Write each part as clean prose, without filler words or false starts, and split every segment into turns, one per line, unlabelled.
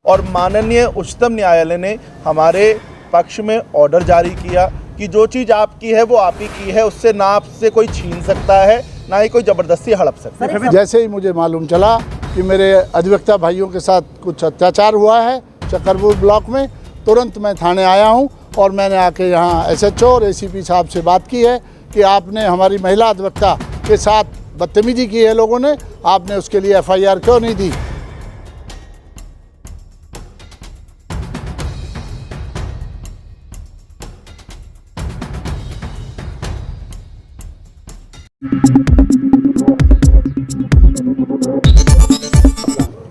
और माननीय उच्चतम न्यायालय ने हमारे पक्ष में ऑर्डर जारी किया कि जो चीज़ आपकी है वो आप ही की है, उससे ना आपसे कोई छीन सकता है ना ही कोई ज़बरदस्ती हड़प सकता है।
जैसे ही मुझे मालूम चला कि मेरे अधिवक्ता भाइयों के साथ कुछ अत्याचार हुआ है शकरपुर ब्लॉक में, तुरंत मैं थाने आया हूं और मैंने आके यहाँ एसएचओ और एसीपी साहब से बात की है कि आपने हमारी महिला अधिवक्ता के साथ बदतमीजी की है लोगों ने, आपने उसके लिए एफआईआर क्यों नहीं दी।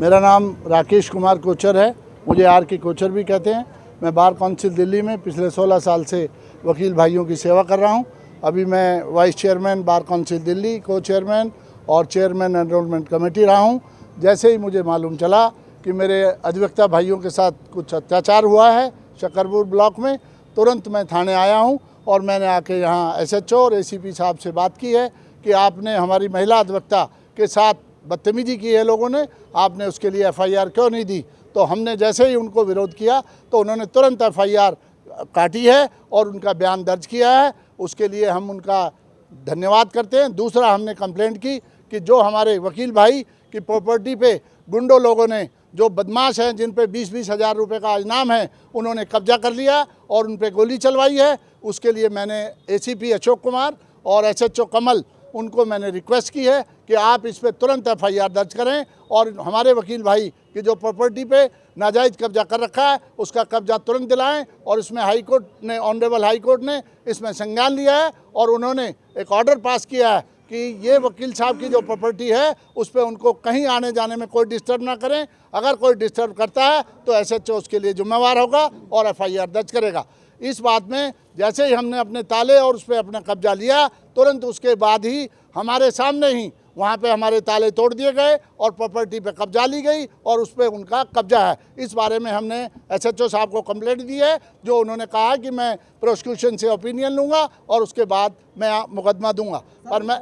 मेरा नाम राकेश कुमार कोचर है, मुझे आर के कोचर भी कहते हैं। मैं बार काउंसिल दिल्ली में पिछले 16 साल से वकील भाइयों की सेवा कर रहा हूं। अभी मैं vice chairman bar council Delhi, को चेयरमैन और चेयरमैन एनरोलमेंट कमेटी रहा हूं। जैसे ही मुझे मालूम चला कि मेरे अधिवक्ता भाइयों के साथ कुछ अत्याचार हुआ है शकरपुर ब्लॉक में, तुरंत मैं थाने आया हूं और मैंने आके यहाँ एसएचओ और एसीपी साहब से बात की है कि आपने हमारी महिला अधिवक्ता के साथ बदतमीजी की है लोगों ने, आपने उसके लिए एफआईआर क्यों नहीं दी। तो हमने जैसे ही उनको विरोध किया तो उन्होंने तुरंत एफआईआर काटी है और उनका बयान दर्ज किया है, उसके लिए हम उनका धन्यवाद करते हैं। दूसरा, हमने कंप्लेंट की कि जो हमारे वकील भाई की प्रॉपर्टी पे गुंडों लोगों ने, जो बदमाश हैं जिन पे 20-20 हज़ार रुपये का इनाम है, उन्होंने कब्जा कर लिया और उन पे गोली चलवाई है। उसके लिए मैंने एसीपी अशोक कुमार और एसएचओ कमल, उनको मैंने रिक्वेस्ट की है कि आप इस पर तुरंत एफआईआर दर्ज करें और हमारे वकील भाई की जो प्रॉपर्टी पे नाजायज़ कब्जा कर रखा है उसका कब्जा तुरंत दिलाएं। और इसमें हाई कोर्ट ने, ऑनरेबल हाई कोर्ट ने इसमें संज्ञान लिया है और उन्होंने एक ऑर्डर पास किया है कि ये वकील साहब की जो प्रॉपर्टी है उस पर उनको कहीं आने जाने में कोई डिस्टर्ब ना करें। अगर कोई डिस्टर्ब करता है तो एसएचओ उसके लिए जिम्मेवार होगा और एफआईआर दर्ज करेगा। इस बात में जैसे ही हमने अपने ताले और उस पर अपना कब्जा लिया, तुरंत उसके बाद ही हमारे सामने ही वहाँ पे हमारे ताले तोड़ दिए गए और प्रॉपर्टी पे कब्जा ली गई और उस पर उनका कब्जा है। इस बारे में हमने एसएचओ साहब को कंप्लेंट दी है, जो उन्होंने कहा है कि मैं प्रोसिक्यूशन से ओपिनियन लूँगा और उसके बाद मैं मुकदमा दूंगा। और मैं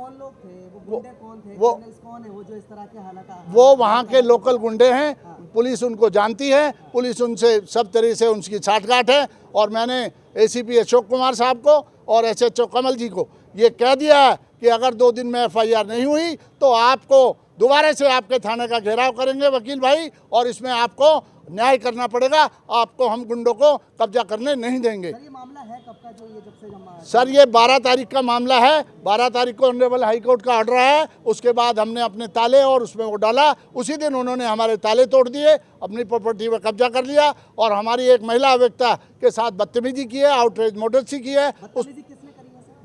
वो वहाँ के लोकल गुंडे हैं, पुलिस उनको जानती है, पुलिस उनसे सब तरह से उनकी छाटकाट है। और मैंने एसीपी अशोक कुमार साहब को और एसएचओ कमल जी को ये कह दिया है कि अगर 2 दिन में एफआईआर नहीं हुई तो आपको दोबारा से आपके थाने का घेराव करेंगे वकील भाई, और इसमें आपको न्याय करना पड़ेगा। आपको हम गुंडों को कब्जा करने नहीं देंगे।
सर, ये मामला है कब का जो ये जब से
सर, ये 12 तारीख का मामला है। 12 तारीख को ऑनरेबल हाई कोर्ट का ऑर्डर है, उसके बाद हमने अपने ताले और उसमें वो डाला। उसी दिन उन्होंने हमारे ताले तोड़ दिए, अपनी प्रॉपर्टी पर कब्जा कर लिया और हमारी एक महिला अधिवक्ता के साथ बदतमीजी की है, आउटरेज मोटरसी की है।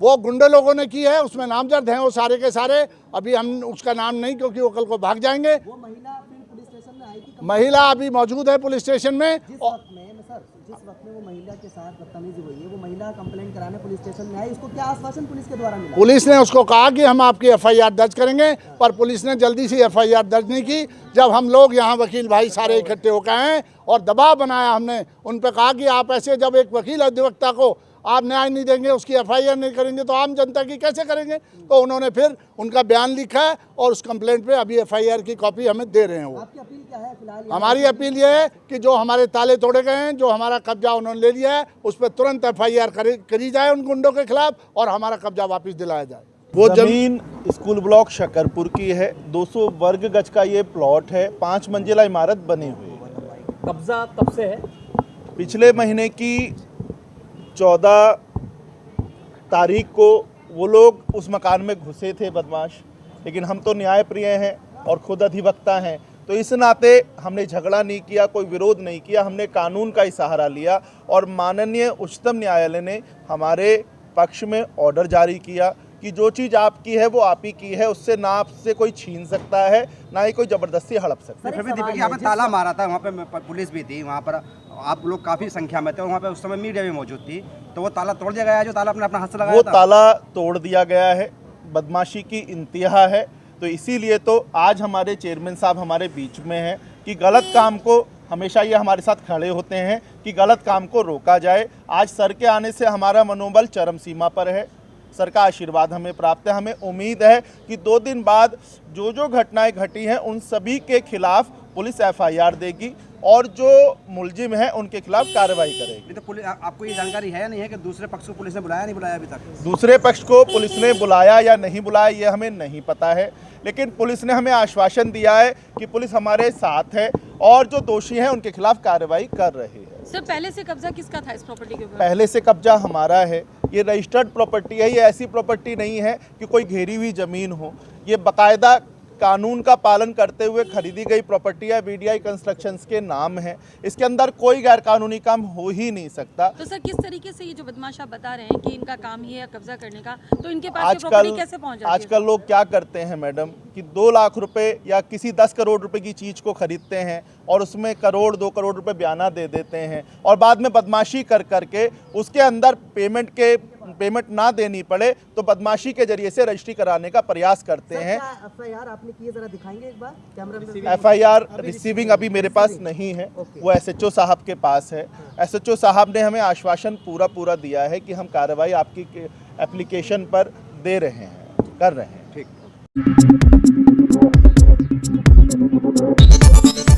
वो गुंडे लोगों ने की है, उसमें नामजद हैं वो सारे के सारे। अभी हम उसका नाम नहीं, क्योंकि वो कल को भाग जाएंगे।
वो महिला पुलिस स्टेशन में आई थी,
महिला अभी मौजूद है पुलिस स्टेशन में।
जिस वक्त में वो महिला के साथ बदतमीजी हुई है, वो महिला कंप्लेंट कराने पुलिस स्टेशन में आई, उसको क्या आश्वासन पुलिस के द्वारा मिला?
पुलिस ने उसको कहा कि हम आपकी एफआईआर दर्ज करेंगे, पर पुलिस ने जल्दी से एफआईआर दर्ज नहीं की। जब हम लोग यहाँ वकील भाई सारे इकट्ठे होकर आए और दबाव बनाया, हमने उन पर कहा कि आप ऐसे जब एक वकील अधिवक्ता को आप न्याय नहीं देंगे, उसकी एफआईआर नहीं करेंगे, तो आम जनता की कैसे करेंगे। तो उन्होंने फिर उनका बयान लिखा है और उस कंप्लेंट पे अभी एफआईआर की कॉपी हमें दे रहे हैं। वो
आपकी अपील क्या है फिलहाल?
हमारी अपील ये है कि जो हमारे ताले तोड़े गए हैं, जो हमारा कब्जा उन्होंने ले लिया है, उस पर तुरंत एफआईआर करी जाए उन गुंडों के खिलाफ और हमारा कब्जा वापस दिलाया जाए।
वो जमीन स्कूल ब्लॉक शकरपुर की है। 200 वर्ग गज का ये प्लॉट है। 5 मंजिला इमारत बनी हुई है।
कब्जा कब से है?
पिछले महीने की 14 तारीख को वो लोग उस मकान में घुसे थे बदमाश, लेकिन हम तो न्याय प्रिय हैं और खुद अधिवक्ता हैं, तो इस नाते हमने झगड़ा नहीं किया, कोई विरोध नहीं किया। हमने कानून का ही सहारा लिया और माननीय उच्चतम न्यायालय ने हमारे पक्ष में ऑर्डर जारी किया कि जो चीज़ आपकी है वो आप ही की है, उससे ना आपसे कोई छीन सकता है ना ही कोई ज़बरदस्ती हड़प सकता है।
दीपक, यहाँ पे ताला मारा था, वहाँ पे पुलिस भी थी, वहाँ पर आप लोग काफ़ी संख्या में थे, वहाँ पे उस समय मीडिया भी मौजूद थी, तो वो ताला तोड़ दिया गया है? जो ताला आपने अपना हाथ से लगाया
वो
था,
ताला तोड़ दिया गया है। बदमाशी की इंतहा है। तो इसीलिए तो आज हमारे चेयरमैन साहब हमारे बीच में हैं कि गलत काम को, हमेशा ये हमारे साथ खड़े होते हैं कि गलत काम को रोका जाए। आज सर के आने से हमारा मनोबल चरम सीमा पर है। सर का आशीर्वाद हमें प्राप्त है। हमें उम्मीद है कि 2 दिन बाद जो जो घटनाएं घटी हैं उन सभी के खिलाफ पुलिस एफआईआर देगी। और जो मुलजिम हैं उनके खिलाफ कार्रवाई करेगी।
नहीं तो पुलिस आपको ये जानकारी है या नहीं है कि दूसरे पक्ष को पुलिस ने बुलाया नहीं बुलाया अभी तक?
दूसरे पक्ष को पुलिस ने बुलाया या नहीं बुलाया ये हमें नहीं पता है, लेकिन पुलिस ने हमें आश्वासन दिया है कि पुलिस हमारे साथ है और जो दोषी हैं उनके खिलाफ कार्रवाई कर रही है।
सर, पहले से कब्जा किसका था इस प्रॉपर्टी के ऊपर?
पहले से कब्जा हमारा है। ये रजिस्टर्ड प्रॉपर्टी है, ये ऐसी प्रॉपर्टी नहीं है कि कोई घेरी हुई ज़मीन हो। ये बाकायदा कानून का पालन करते हुए खरीदी गई प्रॉपर्टी है, वीडीआई कंस्ट्रक्शंस के नाम है। इसके अंदर कोई गैरकानूनी काम हो ही नहीं सकता।
तो सर, किस तरीके से ये जो बदमाश आप बता रहे हैं कि इनका काम ही है कब्जा करने का, तो इनके पास ये प्रॉपर्टी कैसे पहुंच जाती है?
आजकल लोग क्या करते हैं मैडम कि 2 लाख रुपए या किसी 10 करोड़ रुपए की चीज़ को खरीदते हैं और उसमें करोड़ 2 करोड़ रुपए बयाना दे देते हैं और बाद में बदमाशी कर करके उसके अंदर पेमेंट ना देनी पड़े तो बदमाशी के जरिए से रजिस्ट्री कराने का प्रयास करते हैं।
एफआईआर आपने की है, जरा दिखाएंगे एक बार कैमरा में?
एफआईआर रिसीविंग अभी मेरे पास नहीं है, वो एसएचओ साहब के पास है। एसएचओ साहब ने हमें आश्वासन पूरा दिया है कि हम कार्रवाई आपकी एप्लीकेशन पर दे रहे हैं, कर रहे हैं।
ठीक।